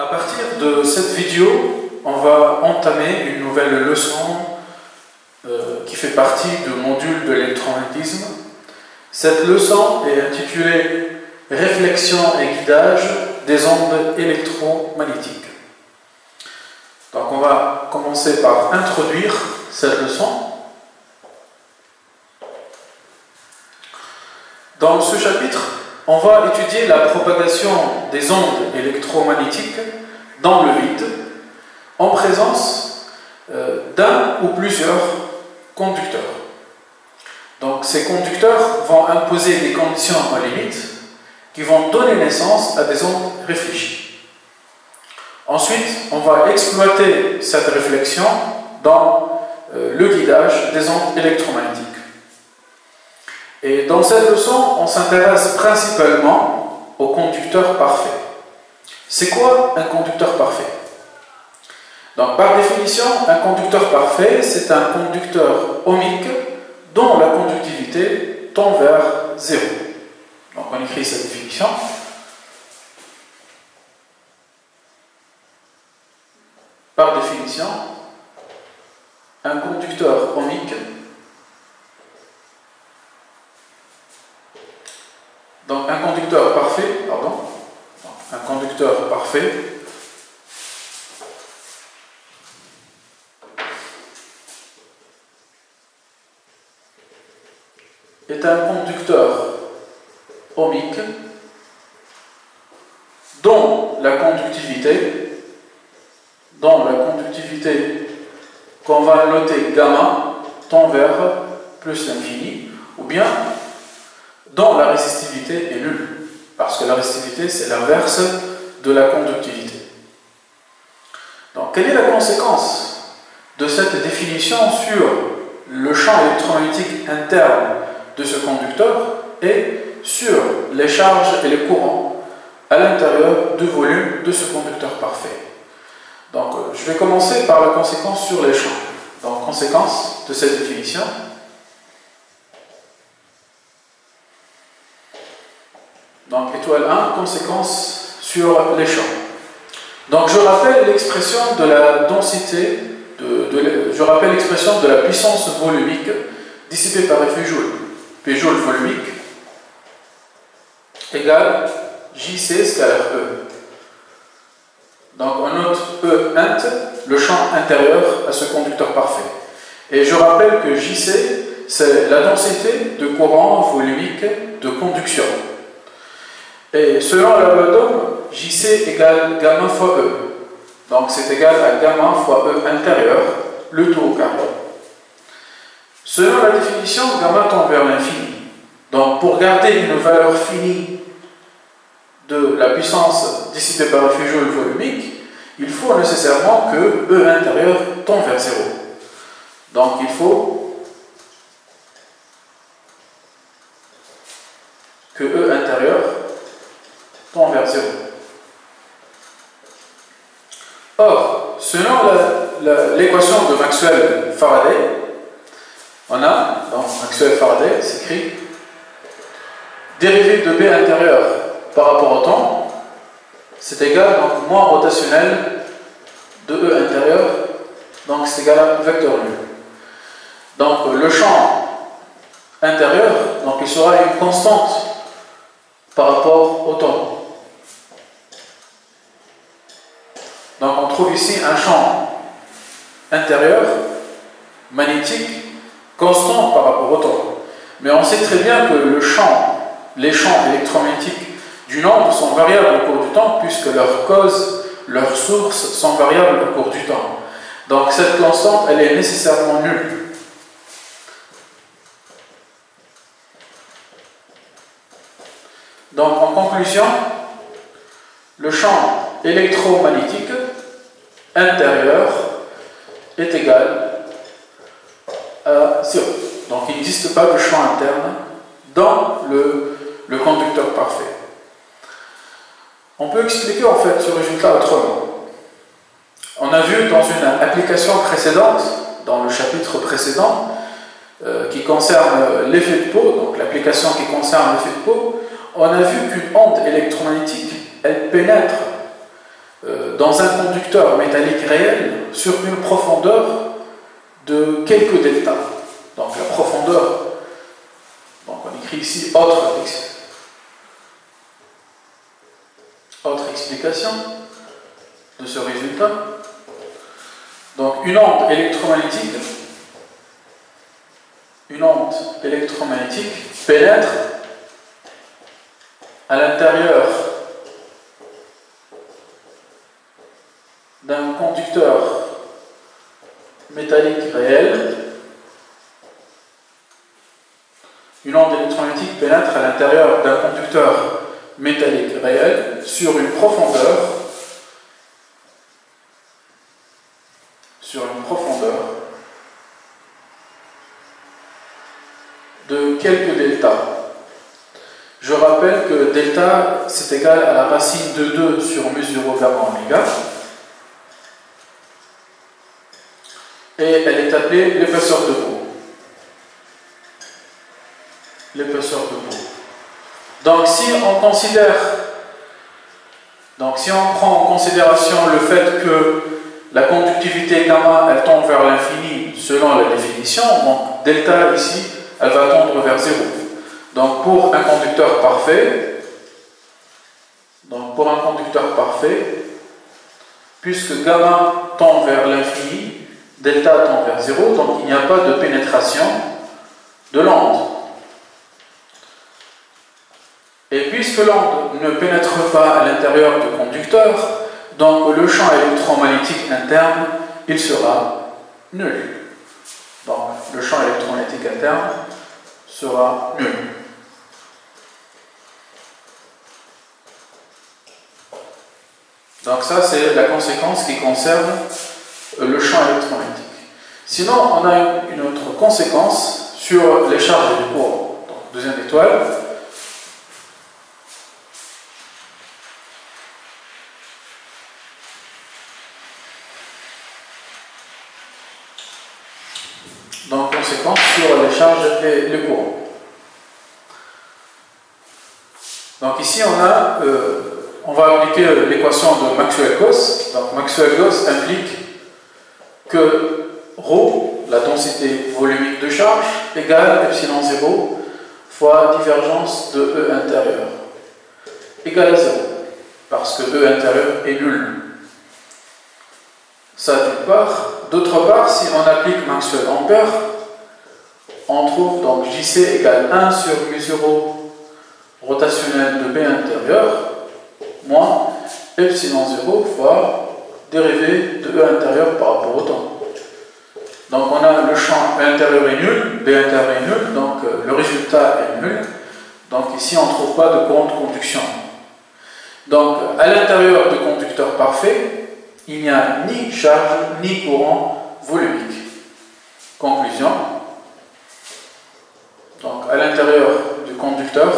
À partir de cette vidéo, on va entamer une nouvelle leçon qui fait partie du module de l'électromagnétisme. Cette leçon est intitulée « Réflexion et guidage des ondes électromagnétiques ». Donc on va commencer par introduire cette leçon. Dans ce chapitre, on va étudier la propagation des ondes électromagnétiques dans le vide en présence d'un ou plusieurs conducteurs. Donc ces conducteurs vont imposer des conditions limites qui vont donner naissance à des ondes réfléchies. Ensuite, on va exploiter cette réflexion dans le guidage des ondes électromagnétiques. Et dans cette leçon, on s'intéresse principalement au conducteur parfait. C'est quoi un conducteur parfait? Donc, par définition, un conducteur parfait, c'est un conducteur ohmique dont la conductivité tend vers 0. Donc, on écrit cette définition. Par définition, un conducteur ohmique, donc un conducteur parfait, un conducteur parfait est un conducteur ohmique dont la conductivité qu'on va noter gamma tend vers plus l'infini, ou bien dont la résistivité est nulle, parce que la résistivité c'est l'inverse de la conductivité. Donc quelle est la conséquence de cette définition sur le champ électromagnétique interne de ce conducteur et sur les charges et les courants à l'intérieur du volume de ce conducteur parfait? Donc je vais commencer par la conséquence sur les champs. Donc conséquence de cette définition. Donc étoile 1, conséquence sur les champs. Donc je rappelle l'expression de la densité, je rappelle l'expression de la puissance volumique dissipée par effet Joule. P Joule volumique égale JC scalaire E. Donc on note E int, le champ intérieur à ce conducteur parfait. Et je rappelle que JC, c'est la densité de courant volumique de conduction. Et selon la loi d'Ohm, JC égale gamma fois E. Donc c'est égal à gamma fois E intérieur, le tout au carré. Selon la définition, gamma tend vers l'infini. Donc pour garder une valeur finie de la puissance dissipée par effet Joule volumique, il faut nécessairement que E intérieur tend vers 0. Donc il faut que E intérieur tend vers 0. Or, selon l'équation de Maxwell-Faraday, on a, donc Maxwell-Faraday s'écrit dérivée de B intérieur par rapport au temps, c'est égal donc moins rotationnel de E intérieur, donc c'est égal à vecteur nul. Donc le champ intérieur, donc il sera une constante par rapport au temps. Donc on trouve ici un champ intérieur magnétique constant par rapport au temps. Mais on sait très bien que les champs électromagnétiques d'une onde sont variables au cours du temps puisque leurs causes, leurs sources sont variables au cours du temps. Donc cette constante, elle est nécessairement nulle. Donc en conclusion, le champ électromagnétique intérieur est égal à 0. Donc il n'existe pas de champ interne dans le conducteur parfait. On peut expliquer en fait ce résultat autrement. On a vu dans une application précédente, dans le chapitre précédent, qui concerne l'effet de Pau, donc l'application qui concerne l'effet de Pau, on a vu qu'une onde électromagnétique, elle pénètre dans un conducteur métallique réel sur une profondeur de quelques delta. Donc la profondeur, donc on écrit ici autre explication de ce résultat. Donc une onde électromagnétique pénètre à l'intérieur d'un conducteur métallique réel. Une onde électromagnétique pénètre à l'intérieur d'un conducteur métallique réel sur une profondeur de quelques delta. Je rappelle que delta c'est égal à la racine de 2 sur mu 0 gamma oméga. Et elle est appelée l'épaisseur de peau. Donc si on prend en considération le fait que la conductivité gamma elle tend vers l'infini selon la définition, donc delta ici elle va tendre vers 0. Donc pour un conducteur parfait, puisque gamma tend vers l'infini, delta tend vers 0, donc il n'y a pas de pénétration de l'onde. Et puisque l'onde ne pénètre pas à l'intérieur du conducteur, donc le champ électromagnétique interne, il sera nul. Donc le champ électromagnétique interne sera nul. Donc ça c'est la conséquence qui concerne le champ électromagnétique. Sinon on a une autre conséquence sur les charges et les courants. Donc deuxième étoile. Donc conséquence sur les charges et les courants. Donc ici on va appliquer l'équation de Maxwell-Gauss. Donc Maxwell-Gauss implique que ρ, la densité volumique de charge, égale epsilon 0 fois divergence de E intérieur, égale à 0, parce que E intérieur est nul. Ça d'une part. D'autre part, si on applique Maxwell-Ampère, on trouve donc JC égale 1 sur mu0 rotationnel de B intérieur moins epsilon 0 fois dérivée de E intérieur par rapport au temps. Donc on a le champ E intérieur est nul, B intérieur est nul, donc le résultat est nul. Donc ici on ne trouve pas de courant de conduction. Donc à l'intérieur du conducteur parfait, il n'y a ni charge ni courant volumique. Conclusion. Donc à l'intérieur du conducteur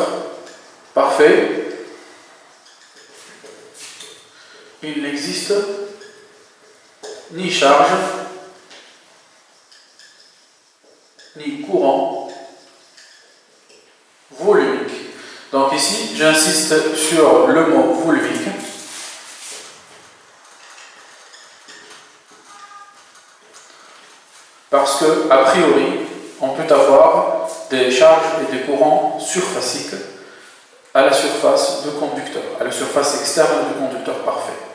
parfait, il n'existe ni charge ni courant volumique. Donc ici, j'insiste sur le mot volumique. Parce que, a priori, on peut avoir des charges et des courants surfaciques à la surface du conducteur, à la surface externe du conducteur parfait.